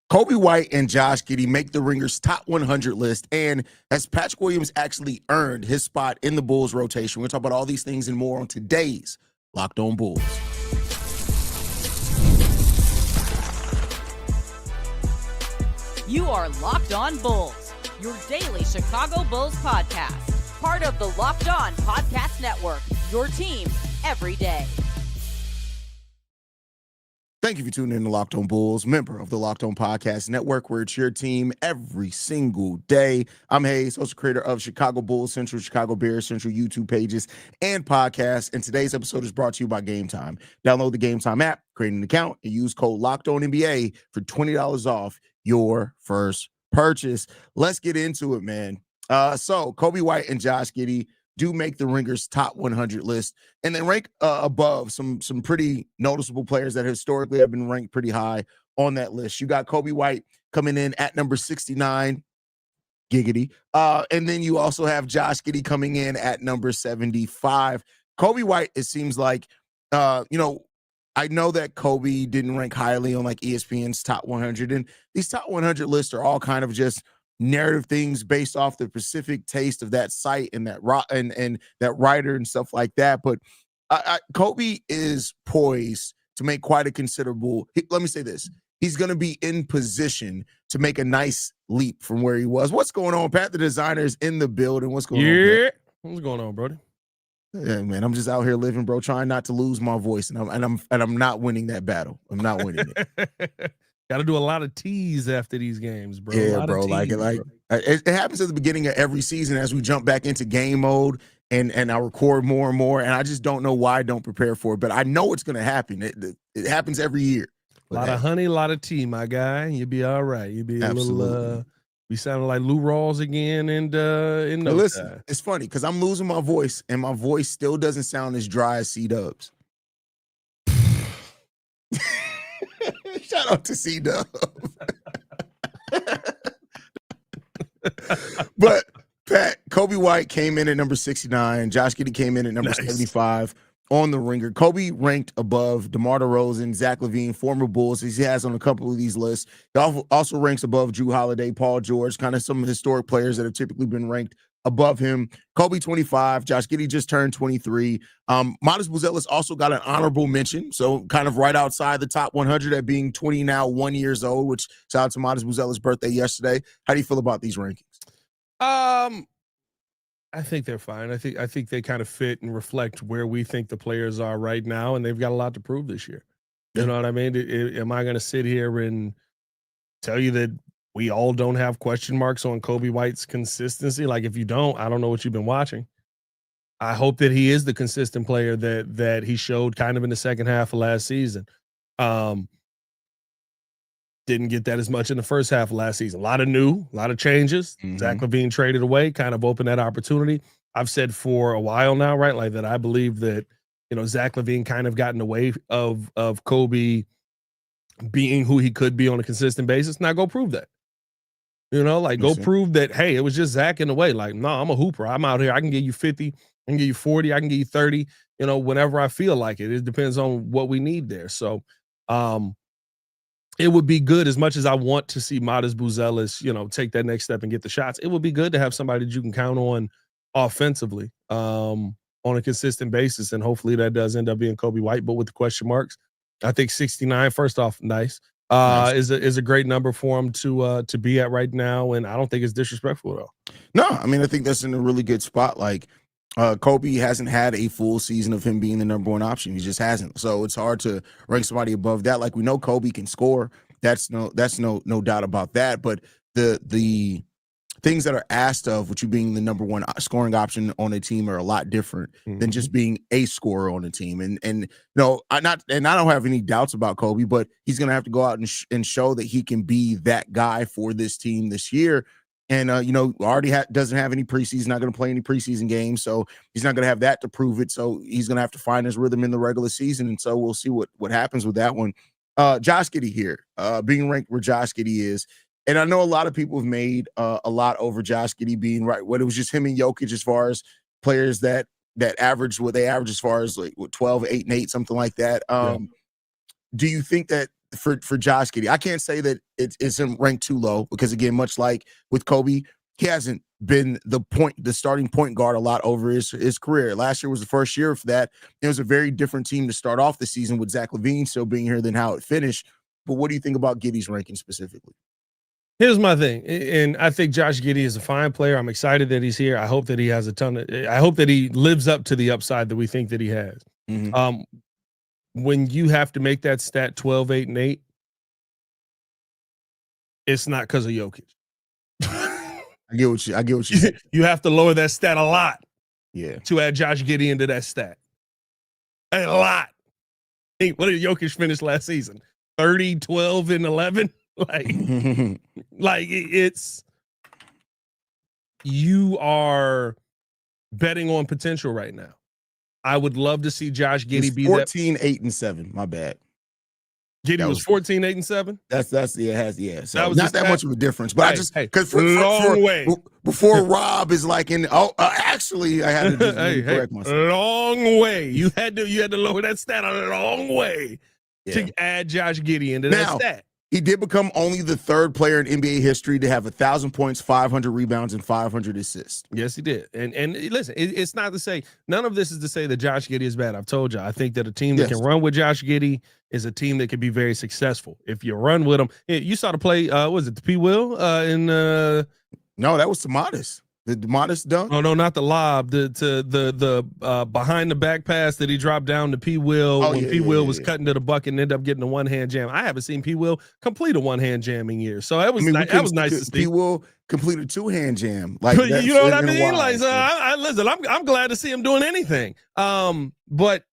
Coby White and Josh Giddey make the Ringer's top 100 list, and as Patrick Williams actually earned his spot in the Bulls rotation. We'll talk about all these things and more on today's Locked On Bulls. You are Locked On Bulls, your daily Chicago Bulls podcast. Part of the Locked On Podcast Network, your team every day. Thank you for tuning in to Locked On Bulls, member of the Locked On Podcast Network, where it's your team every single day. I'm Haize, host and creator of Chicago Bulls Central, Chicago Bears Central YouTube pages and podcasts. And today's episode is brought to you by Game Time. Download the Game Time app, create an account, and use code LOCKEDONNBA for $20 off your first purchase. Let's get into it, man. So Coby White and Josh Giddey do make the Ringer's top 100 list, and then rank above some pretty noticeable players that historically have been ranked pretty high on that list. You got Coby White coming in at number 69, giggity. And then you also have Josh Giddey coming in at number 75. Coby White, it seems like, I know that Coby didn't rank highly on like ESPN's top 100, and these top 100 lists are all kind of just narrative things based off the specific taste of that site and that and that writer and stuff like that. But Coby is poised to make quite a considerable. Let me say this: he's going to be in position to make a nice leap from where he was. What's going on, Pat? The designer is in the building. What's going on? Pat? What's going on, brody? Yeah, man, I'm just out here living, bro, trying not to lose my voice, and I'm not winning that battle. I'm not winning it. Got to do a lot of teas after these games, bro. Yeah, bro. It happens at the beginning of every season as we jump back into game mode and I record more and more, and I just don't know why I don't prepare for it, but I know it's going to happen. It happens every year. A lot of honey, a lot of tea, my guy. You'll be all right. You'll be absolutely. A little. We sounding like Lou Rawls again, and in no listen, time. It's funny because I'm losing my voice, and my voice still doesn't sound as dry as C-Dubs. Shout out to C-Dub. But Pat, Coby White came in at number 69. Josh Giddey came in at number 75 on the Ringer. Coby ranked above DeMar DeRozan, Zach LaVine, former Bulls. He has on a couple of these lists. He also ranks above Drew Holiday, Paul George, kind of some historic players that have typically been ranked above him. Coby 25, Josh Giddey just turned 23. Modest Buzelis also got an honorable mention, so kind of right outside the top 100 at being 20 now, 1 year old, which shout out to Modest Buzelis' birthday yesterday. How do you feel about these rankings? I think they're fine. I think they kind of fit and reflect where we think the players are right now, and they've got a lot to prove this year. You know what I mean? Am I going to sit here and tell you that we all don't have question marks on Coby White's consistency? Like, if you don't, I don't know what you've been watching. I hope that he is the consistent player that he showed kind of in the second half of last season. Didn't get that as much in the first half of last season. A lot of changes. Mm-hmm. Zach LaVine traded away, kind of opened that opportunity. I've said for a while now, right, like that I believe that, Zach LaVine kind of got in the way of Coby being who he could be on a consistent basis. Now go prove that. Go prove that, hey, it was just Zach in the way. Like, no, I'm a hooper. I'm out here. I can give you 50. I can give you 40. I can give you 30, whenever I feel like it. It depends on what we need there. So it would be good, as much as I want to see Modest Buzelis, take that next step and get the shots. It would be good to have somebody that you can count on offensively on a consistent basis. And hopefully that does end up being Coby White, but with the question marks. I think 69, first off, nice. Is a great number for him to be at right now, and I don't think it's disrespectful at all. No, I mean, I think that's in a really good spot. Like, Coby hasn't had a full season of him being the number one option. He just hasn't. So it's hard to rank somebody above that. Like, we know Coby can score. That's no doubt about that. But the things that are asked of with you being the number one scoring option on a team are a lot different than just being a scorer on a team. And I don't have any doubts about Coby, but he's going to have to go out and show that he can be that guy for this team this year. And, already doesn't have any preseason, not going to play any preseason games. So he's not going to have that to prove it. So he's going to have to find his rhythm in the regular season. And so we'll see what happens with that one. Josh Giddey here, being ranked where Josh Giddey is. And I know a lot of people have made a lot over Josh Giddey being right. What it was just him and Jokic as far as players that average what they average as far as like 12, 8, and 8, something like that. Do you think that for Josh Giddey. I can't say that it's ranked too low because, again, much like with Coby, he hasn't been the starting point guard a lot over his career. Last year was the first year for that. It was a very different team to start off the season with Zach LaVine still being here than how it finished. But what do you think about Giddey's ranking specifically? Here's my thing, and I think Josh Giddey is a fine player. I'm excited that he's here. I hope that he has I hope that he lives up to the upside that we think that he has. Mm-hmm. When you have to make that stat 12, 8, and 8, it's not because of Jokic. I get what you said. You have to lower that stat a lot. Yeah. To add Josh Giddey into that stat. A lot. Hey, what did Jokic finish last season? 30, 12, and 11? Like it's you are betting on potential right now. I would love to see Josh Giddey be 14, 8, and 7. My bad. Giddey was 14, 8, and 7. That's So that was not that much of a difference, but because long way before Rob is like actually I had to just correct myself. Long way. You had to lower that stat a long way to add Josh Giddey into that stat. He did become only the third player in NBA history to have 1,000 points, 500 rebounds, and 500 assists. Yes, he did. And listen, it's not to say none of this is to say that Josh Giddey is bad. I've told you. I think that a team that can run with Josh Giddey is a team that can be very successful. If you run with him, you saw the play. Was it the P. Will in? No, that was Tomatis. The modest dunk? Oh no, not the lob. The behind the back pass that he dropped down to P. Will when P. Will was cutting to the bucket and ended up getting a one-hand jam. I haven't seen P. Will complete a one-hand jam in years, so that was nice to see. P. Will complete a two-hand jam, like you know what I mean? Like, listen, I'm glad to see him doing anything. But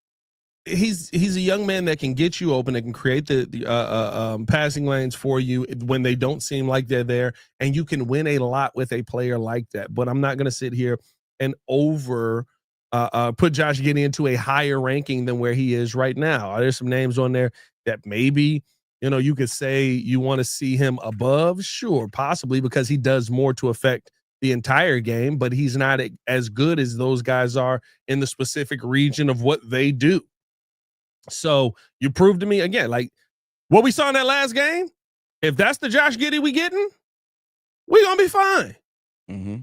he's a young man that can get you open, that can create the passing lanes for you when they don't seem like they're there, and you can win a lot with a player like that. But I'm not going to sit here and put Josh Giddey into a higher ranking than where he is right now. There's some names on there that maybe you could say you want to see him above. Sure, possibly, because he does more to affect the entire game, but he's not as good as those guys are in the specific region of what they do. So you proved to me again, like what we saw in that last game, if that's the Josh Giddey we getting, we're going to be fine. Mm-hmm.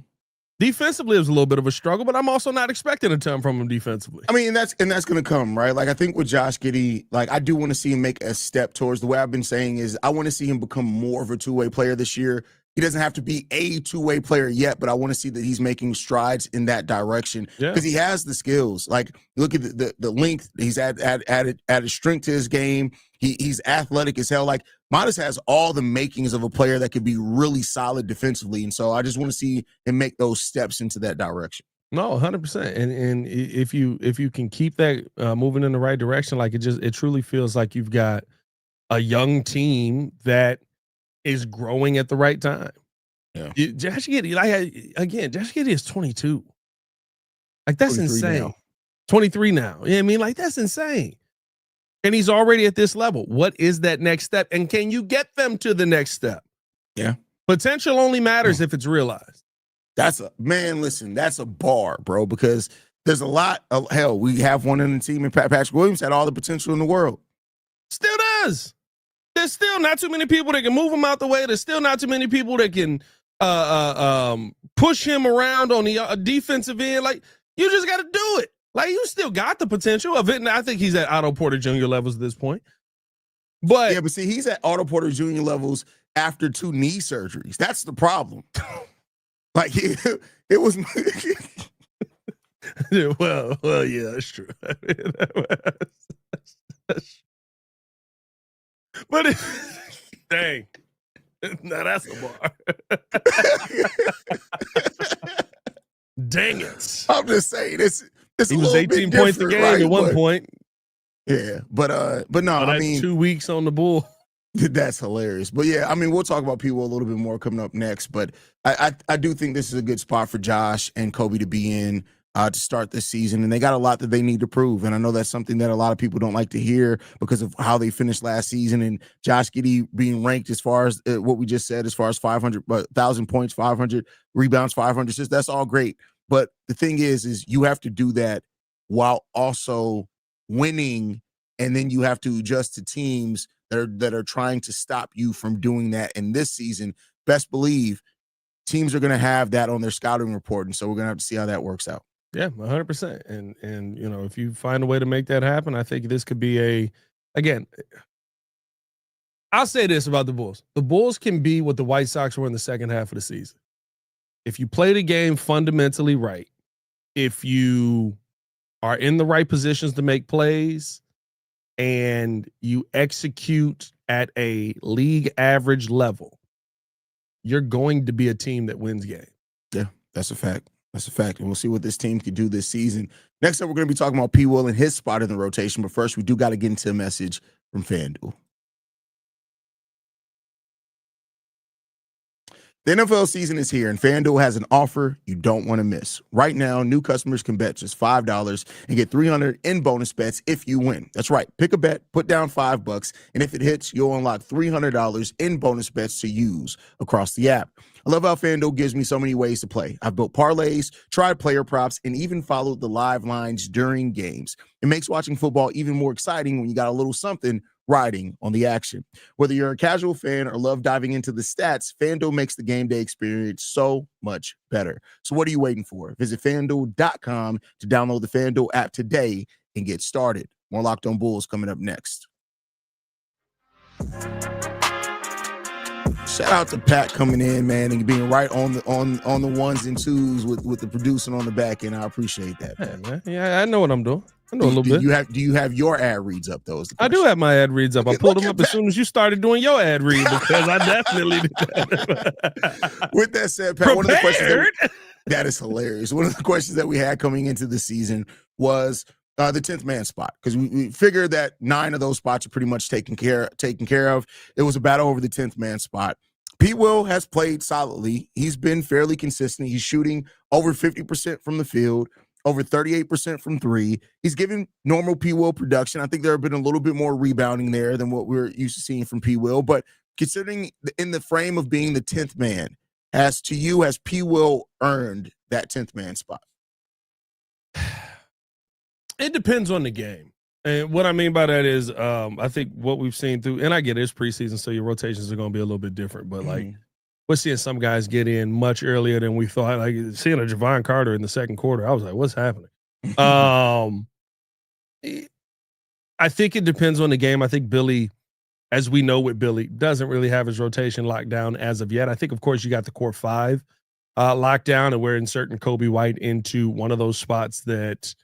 Defensively, it was a little bit of a struggle, but I'm also not expecting a ton from him defensively. I mean, that's going to come, right? Like, I think with Josh Giddey, like, I do want to see him make a step towards the way I've been saying is I want to see him become more of a two-way player this year. He doesn't have to be a two-way player yet, but I want to see that he's making strides in that direction because he has the skills. Like, look at the length. He's added strength to his game. He's athletic as hell. Like, Modest has all the makings of a player that could be really solid defensively, and so I just want to see him make those steps into that direction. No, 100%. And if you can keep that moving in the right direction, like it truly feels like you've got a young team that is growing at the right time. Yeah. Josh Giddey, Josh Giddey is 22. Like, that's insane. Now. 23 now. You know what I mean? Like, that's insane. And he's already at this level. What is that next step? And can you get them to the next step? Yeah. Potential only matters if it's realized. That's a bar, bro, because there's a lot of hell. We have one in the team, and Patrick Williams had all the potential in the world. Still does. There's still not too many people that can move him out the way. There's still not too many people that can push him around on the defensive end. Like, you just got to do it. Like, you still got the potential of it. And I think he's at Otto Porter Jr. levels at this point. But see, he's at Otto Porter Jr. levels after 2 knee surgeries. That's the problem. Like, it was. well, yeah, that's true. But dang, now that's a bar. Dang it! I'm just saying it's he was 18 points a game at one point. Yeah, but no, I mean 2 weeks on the bull. That's hilarious. But yeah, I mean, we'll talk about people a little bit more coming up next. But I do think this is a good spot for Josh and Coby to be in to start this season. And they got a lot that they need to prove. And I know that's something that a lot of people don't like to hear because of how they finished last season. And Josh Giddey being ranked as far as what we just said, as far as 1,000 points, 500 rebounds, 500 assists, that's all great. But the thing is you have to do that while also winning. And then you have to adjust to teams that are trying to stop you from doing that. And this season, best believe teams are going to have that on their scouting report. And so we're going to have to see how that works out. Yeah, 100%. And you know, if you find a way to make that happen, I think this could be again, I'll say this about the Bulls. The Bulls can be what the White Sox were in the second half of the season. If you play the game fundamentally right, if you are in the right positions to make plays, and you execute at a league average level, you're going to be a team that wins games. Yeah, that's a fact. That's a fact. And we'll see what this team can do this season. Next up, we're going to be talking about P. Will and his spot in the rotation. But first, we do got to get into a message from FanDuel. The NFL season is here, and FanDuel has an offer you don't want to miss. Right now, new customers can bet just $5 and get $300 in bonus bets if you win. That's right. Pick a bet, put down $5, and if it hits, you'll unlock $300 in bonus bets to use across the app. I love how FanDuel gives me so many ways to play. I've built parlays, tried player props, and even followed the live lines during games. It makes watching football even more exciting when you got a little something riding on the action. Whether you're a casual fan or love diving into the stats, FanDuel makes the game day experience so much better. So what are you waiting for? Visit FanDuel.com to download the FanDuel app today and get started. More Locked On Bulls coming up next. Shout out to Pat coming in, man, and being right on the ones and twos with the producing on the back end. I appreciate that. Yeah, man. Yeah, I know what I'm doing. I know a little bit. Do you have your ad reads up though? I do have my ad reads up. I pulled them up as soon as you started doing your ad read because I definitely did that. With that said, Pat, one of the questions that is hilarious. One of the questions that we had coming into the season was the 10th man spot, because we figured that 9 of those spots are pretty much taken care of. It was a battle over the 10th man spot. P. Will has played solidly. He's been fairly consistent. He's shooting over 50% from the field, over 38% from three. He's giving normal P. Will production. I think there have been a little bit more rebounding there than what we're used to seeing from P. Will. But considering in the frame of being the 10th man, has P. Will earned that 10th man spot? It depends on the game. And what I mean by that is I think what we've seen through, and I get it's preseason, so your rotations are going to be a little bit different. But, like, we're seeing some guys get in much earlier than we thought. Like, seeing a Javon Carter in the second quarter, I was like, what's happening? I think it depends on the game. I think Billy, as we know with Billy, doesn't really have his rotation locked down as of yet. I think, of course, you got the core 5 locked down, and we're inserting Coby White into one of those spots that,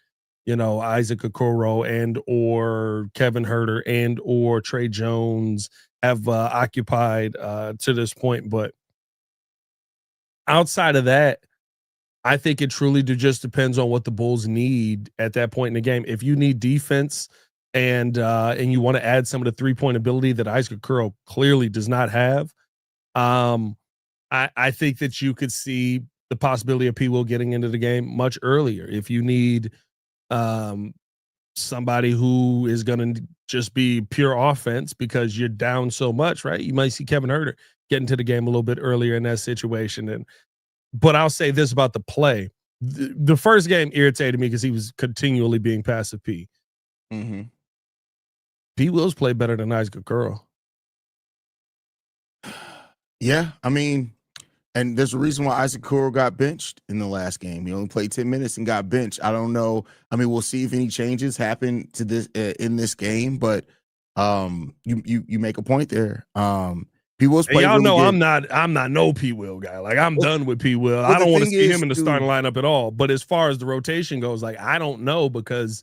you know, Isaac Okoro and or Kevin Huerter and or Trey Jones have occupied to this point. But outside of that, I think it truly just depends on what the Bulls need at that point in the game. If you need defense and you want to add some of the 3-point ability that Isaac Okoro clearly does not have, I think that you could see the possibility of P. Will getting into the game much earlier. If you need somebody who is going to just be pure offense because you're down so much, right? You might see Kevin Huerter get into the game a little bit earlier in that situation. But I'll say this about the play. The first game irritated me because he was continually being passive P. P. Will's play better than Isaac Okoro. Yeah, I mean, and there's a reason why Isaac Okoro got benched in the last game. He only played 10 minutes and got benched. I don't know. I mean, we'll see if any changes happen to this in this game. But you make a point there. P. Will's played. Y'all really know good. I'm not no P. Will guy. Like, I'm done with P. Will. I don't want to see him in the starting lineup at all. But as far as the rotation goes, like, I don't know, because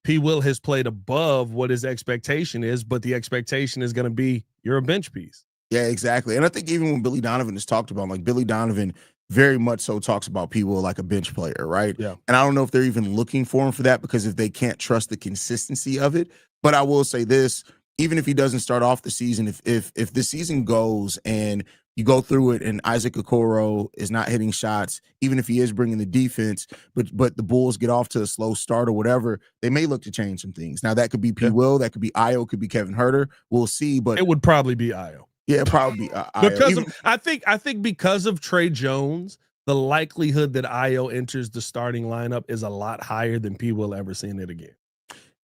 P. Will has played above what his expectation is, but the expectation is going to be you're a bench piece. Yeah, exactly. And I think even when Billy Donovan is talked about, like, Billy Donovan very much so talks about P. Will like a bench player, right? Yeah. And I don't know if they're even looking for him for that, because if they can't trust the consistency of it. But I will say this, even if he doesn't start off the season, if the season goes and you go through it and Isaac Okoro is not hitting shots, even if he is bringing the defense, but the Bulls get off to a slow start or whatever, they may look to change some things. Now, that could be P. Will, that could be Io, could be Kevin Huerter. We'll see. But it would probably be Io. Yeah, probably because I think because of Trey Jones, the likelihood that Io enters the starting lineup is a lot higher than P. Will ever seeing it again.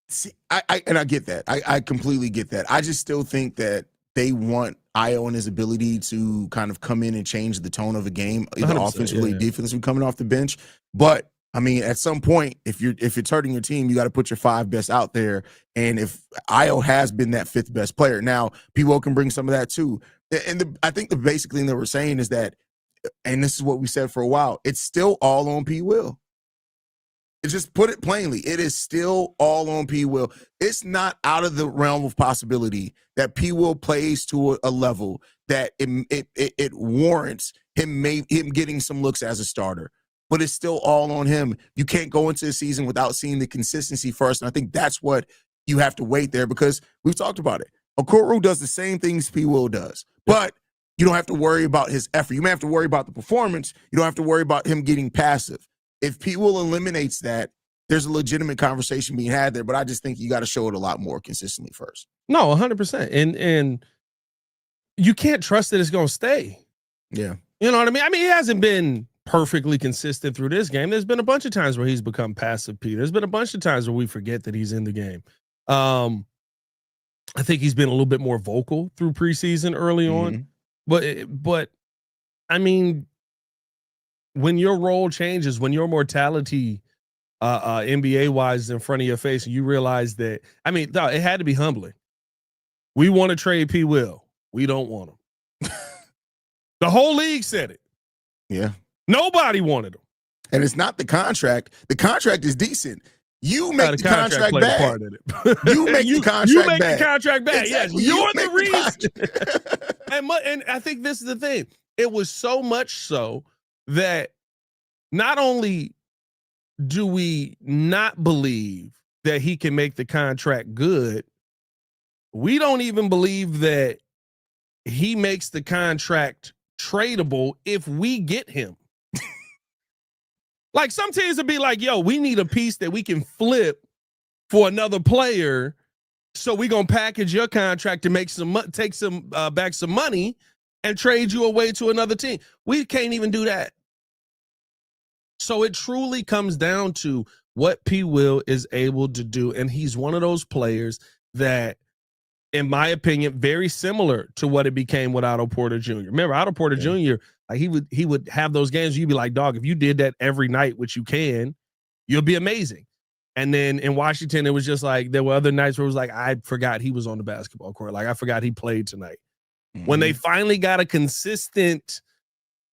See, I get that. I completely get that. I just still think that they want Io and his ability to kind of come in and change the tone of a game, either offensively, defensively, coming off the bench. But I mean, at some point, if it's hurting your team, you got to put your 5 best out there. And if Io has been that 5th best player, now P. Will can bring some of that too. And I think the basic thing that we're saying is that, and this is what we said for a while, it's still all on P. Will. Just put it plainly, it is still all on P. Will. It's not out of the realm of possibility that P. Will plays to a level that it warrants him getting some looks as a starter. But it's still all on him. You can't go into the season without seeing the consistency first. And I think that's what you have to wait there, because we've talked about it. Okoro does the same things P. Will does, but you don't have to worry about his effort. You may have to worry about the performance. You don't have to worry about him getting passive. If P. Will eliminates that, there's a legitimate conversation being had there, but I just think you got to show it a lot more consistently first. No, 100%. And you can't trust that it's going to stay. Yeah. You know what I mean? I mean, he hasn't been perfectly consistent through this game. There's been a bunch of times where he's become passive, P. There's been a bunch of times where we forget that he's in the game. I think he's been a little bit more vocal through preseason early on. But I mean, when your role changes, when your mortality NBA wise is in front of your face, and you realize that, I mean, it had to be humbling. We want to trade P. Will. We don't want him. The whole league said it. Yeah. Nobody wanted him. And it's not the contract. The contract is decent. You make the contract bad. Part in it. You make the contract You make bad. the contract bad. Exactly. Yes, you're the reason. And I think this is the thing. It was so much so that not only do we not believe that he can make the contract good, we don't even believe that he makes the contract tradable if we get him. Like, some teams would be like, yo, we need a piece that we can flip for another player, so we're going to package your contract to make take some back some money and trade you away to another team. We can't even do that. So it truly comes down to what P. Will is able to do. And he's one of those players that, in my opinion, very similar to what it became with Otto Porter Jr. Remember, Otto Porter Jr., like he would have those games where you'd be like, dog, if you did that every night, which you can, you'll be amazing. And then in Washington, it was just like, there were other nights where it was like, I forgot he was on the basketball court. Like, I forgot he played tonight. When they finally got a consistent,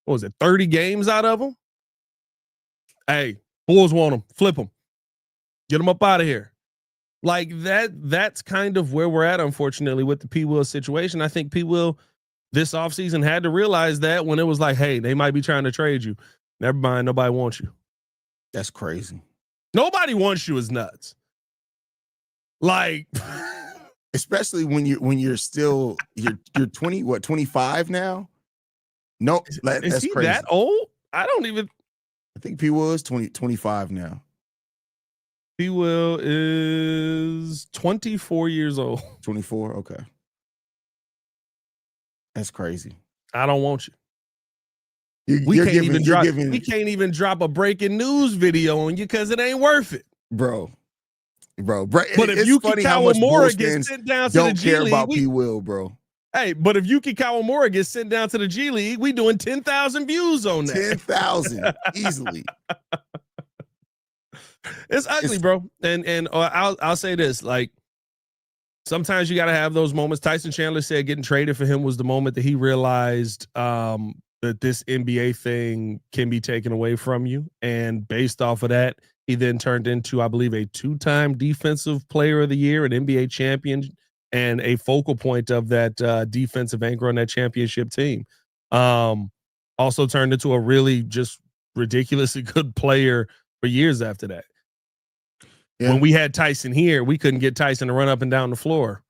30 games out of him? Hey, Bulls want him. Flip him. Get him up out of here. Like, that's kind of where we're at, unfortunately, with the P. Will situation. I think P. Will this offseason had to realize that when it was like, hey, they might be trying to trade you. Never mind, nobody wants you. That's crazy. Nobody wants you is nuts. Like, especially when you're still you're 20, 25 now? No, that's is he crazy. That old? I think P. Will is 25 now. P. Will is 24 years old. 24, okay. That's crazy. I don't want you. We can't even drop a breaking news video on you because it ain't worth it, bro. But if Yuki Kawamura gets sent down to the G League, don't care about P. Will, bro. Hey, but if Yuki Kawamura gets sent down to the G League, we doing 10,000 views on that. 10,000 easily. It's ugly, bro. And I'll say this, like, sometimes you got to have those moments. Tyson Chandler said getting traded for him was the moment that he realized that this NBA thing can be taken away from you. And based off of that, he then turned into, I believe, a 2-time defensive player of the year, an NBA champion, and a focal point of that defensive anchor on that championship team. Also turned into a really just ridiculously good player for years after that. Yeah. When we had Tyson here, we couldn't get Tyson to run up and down the floor.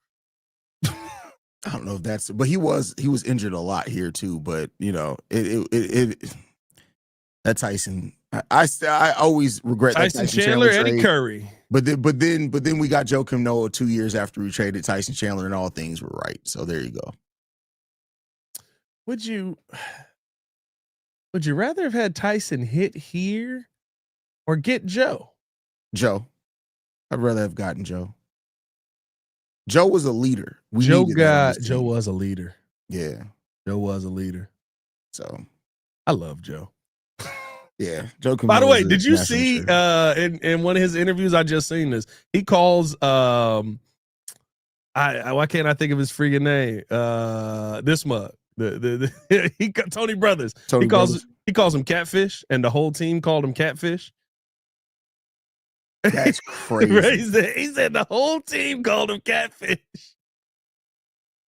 I don't know if that's, but he was injured a lot here too. But you know, that Tyson, I always regret Tyson that Chandler, Eddie Curry. But then we got Joakim Noah 2 years after we traded Tyson Chandler, and all things were right. So there you go. Would you rather have had Tyson hit here or get Joe? Joe. I'd rather have gotten Joe. Joe was a leader. Joe was a leader. Yeah. Joe was a leader. So I love Joe. Yeah. Joe. By the way, did you see in one of his interviews? I just seen this. He calls why can't I think of his freaking name? This mug. Tony Brothers. He calls him Catfish, and the whole team called him Catfish. That's crazy. He said the whole team called him Catfish.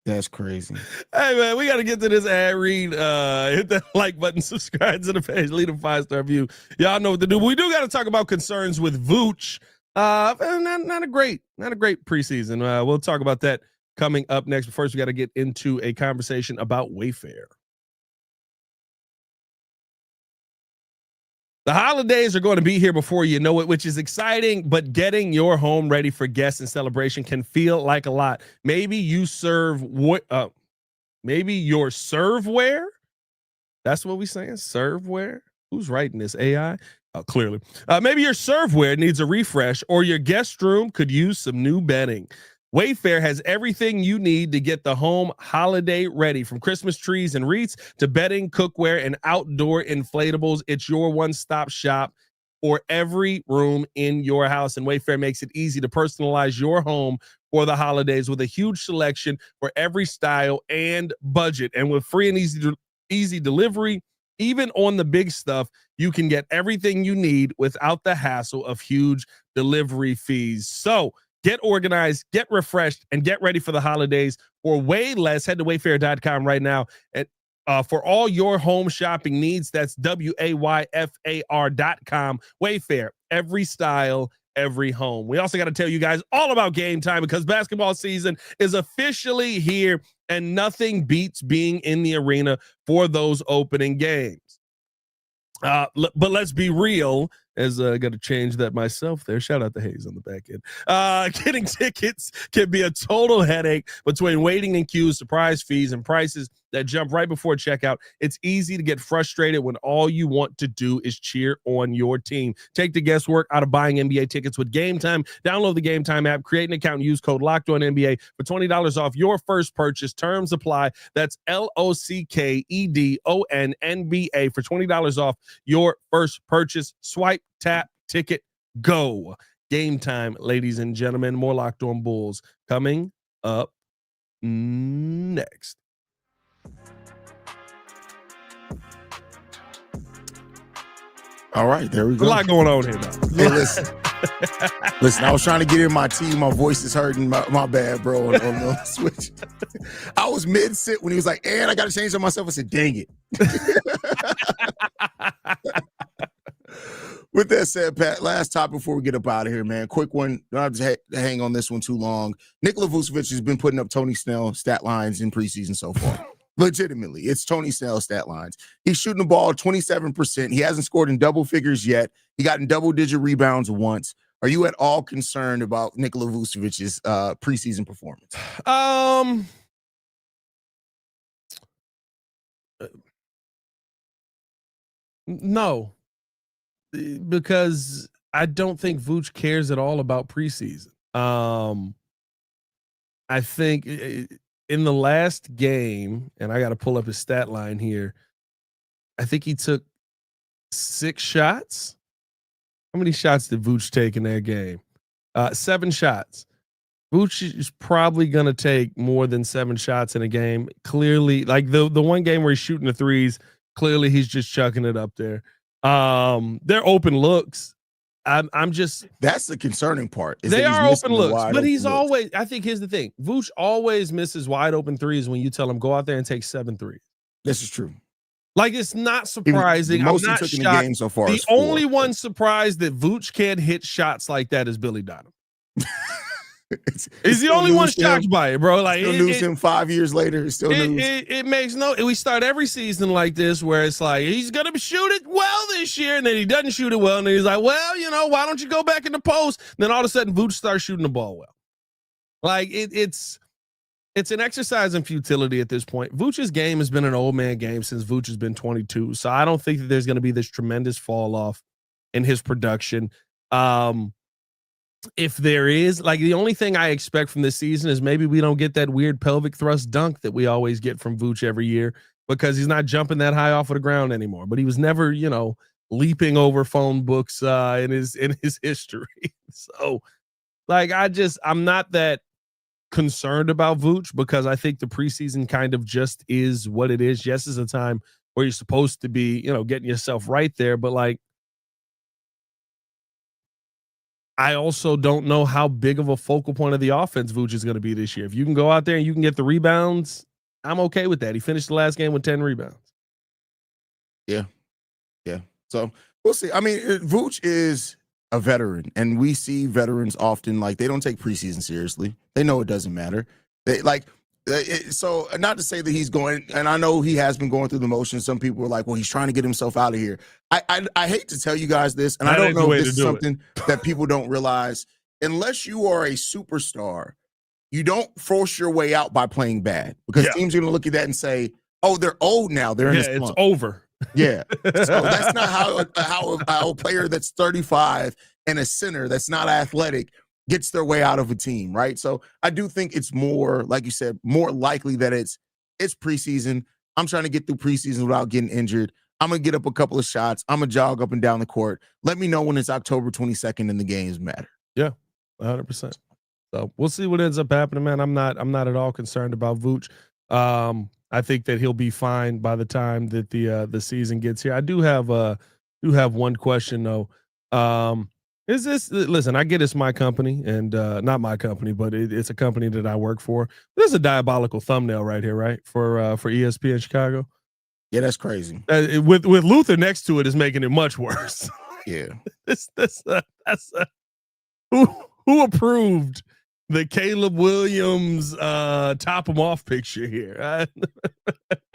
That's crazy. Hey, man, we got to get to this ad read. Hit that like button, subscribe to the page, leave a 5-star review. Y'all know what to do. We do got to talk about concerns with Vooch. Not a great preseason. We'll talk about that coming up next. But first, we got to get into a conversation about Wayfair. The holidays are going to be here before you know it, which is exciting, but getting your home ready for guests and celebration can feel like a lot. Maybe you maybe your serveware. That's what we're saying, serveware. Who's writing this, AI? Clearly. Maybe your serveware needs a refresh, or your guest room could use some new bedding. Wayfair has everything you need to get the home holiday ready, from Christmas trees and wreaths to bedding, cookware, and outdoor inflatables. It's your one-stop shop for every room in your house, and Wayfair makes it easy to personalize your home for the holidays with a huge selection for every style and budget. And with free and easy delivery, even on the big stuff, you can get everything you need without the hassle of huge delivery fees. So get organized, get refreshed, and get ready for the holidays for way less. Head to wayfair.com right now and for all your home shopping needs. That's WAYFAR.com. Wayfair, every style, every home. We also got to tell you guys all about Game Time, because basketball season is officially here, and nothing beats being in the arena for those opening games. But let's be real, as I got to change that myself there. Shout out to Haize on the back end. Getting tickets can be a total headache between waiting in queues, surprise fees, and prices that jump right before checkout. It's easy to get frustrated when all you want to do is cheer on your team. Take the guesswork out of buying NBA tickets with Game Time. Download the Game Time app, create an account, and use code LOCKEDONNBA for $20 off your first purchase. Terms apply. That's LOCKEDONNBA for $20 off your first purchase. Swipe, tap, ticket, go. Game Time, ladies and gentlemen. More Locked On Bulls coming up next. All right, there we go. A lot going on here, though. Hey, listen, I was trying to get in my team. My voice is hurting. My bad, bro. On the switch. I was mid-sit when he was like, and I got to change on myself. I said, dang it. With that said, Pat, last topic before we get up out of here, man. Quick one. Don't have to hang on this one too long. Nikola Vucevic has been putting up Tony Snell stat lines in preseason so far. Legitimately, it's Tony Snell stat lines. He's shooting the ball 27%. He hasn't scored in double figures yet. He got in double-digit rebounds once. Are you at all concerned about Nikola Vucevic's preseason performance? No, because I don't think Vooch cares at all about preseason. I think in the last game, and I got to pull up his stat line here, I think he took 6 shots. How many shots did Vooch take in that game? 7 shots. Vooch is probably going to take more than 7 shots in a game. Clearly, like the one game where he's shooting the threes, clearly he's just chucking it up there. They're open looks. I'm just, that's the concerning part. They are open looks, but he's always, I think here's the thing. Vooch always misses wide open threes when you tell him go out there and take 7 threes. This is true. Like, it's not surprising. I'm not shocked. In the game so far. The only one surprised that Vooch can't hit shots like that is Billy Donovan. He's the only one shocked by it, bro. Like, still lose him 5 years later. It's still news. It makes no. We start every season like this, where it's like he's gonna shoot it well this year, and then he doesn't shoot it well, and then he's like, well, you know, why don't you go back in the post? And then all of a sudden, Vooch starts shooting the ball well. Like it's an exercise in futility at this point. Vooch's game has been an old man game since Vooch has been 22, so I don't think that there's going to be this tremendous fall off in his production. if there is, like, the only thing I expect from this season is maybe we don't get that weird pelvic thrust dunk that we always get from Vooch every year, because he's not jumping that high off of the ground anymore. But he was never, leaping over phone books in his history. So, like, I'm not that concerned about Vooch, because I think the preseason kind of just is what it is. Yes, it's a time where you're supposed to be, getting yourself right there, but like, I also don't know how big of a focal point of the offense Vooch is going to be this year. If you can go out there and you can get the rebounds, I'm okay with that. He finished the last game with 10 rebounds. Yeah. So we'll see. I mean, Vooch is a veteran, and we see veterans often, like, they don't take preseason seriously. They know it doesn't matter. So not to say that he's going, and I know he has been going through the motions. Some people are like, well, he's trying to get himself out of here. I hate to tell you guys this, and I don't know if this is something that people don't realize. Unless you are a superstar, you don't force your way out by playing bad, because teams are going to look at that and say, oh, they're old now. They're in this slump. It's over. Yeah. So that's not how a player that's 35 and a center that's not athletic gets their way out of a team, right? So I do think it's more, like you said, more likely that it's preseason. I'm trying to get through preseason without getting injured. I'm going to get up a couple of shots. I'm going to jog up and down the court. Let me know when it's October 22nd and the games matter. Yeah, 100%. So we'll see what ends up happening, man. I'm not at all concerned about Vooch. I think that he'll be fine by the time that the season gets here. I do have one question though. Is this, listen, I get it's my company, and not my company, but it's a company that I work for. This is a diabolical thumbnail right here, right? For ESPN Chicago. Yeah, that's crazy. With Luther next to it is making it much worse. Yeah. Who approved the Caleb Williams top him off picture here?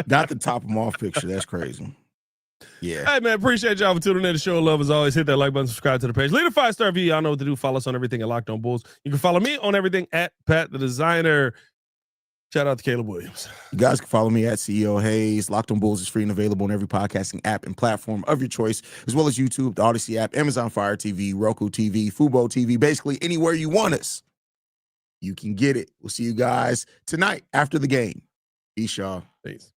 Not the top him off picture. That's crazy. Yeah. Hey, man, appreciate y'all for tuning in. The show love as always. Hit that like button, subscribe to the page. Leave a 5-star review. Y'all know what to do. Follow us on everything at Locked On Bulls. You can follow me on everything at Pat the Designer. Shout out to Caleb Williams. You guys can follow me at CEO Haize. Locked On Bulls is free and available on every podcasting app and platform of your choice, as well as YouTube, the Odyssey app, Amazon Fire TV, Roku TV, Fubo TV, basically anywhere you want us. You can get it. We'll see you guys tonight after the game. Peace, y'all. Peace.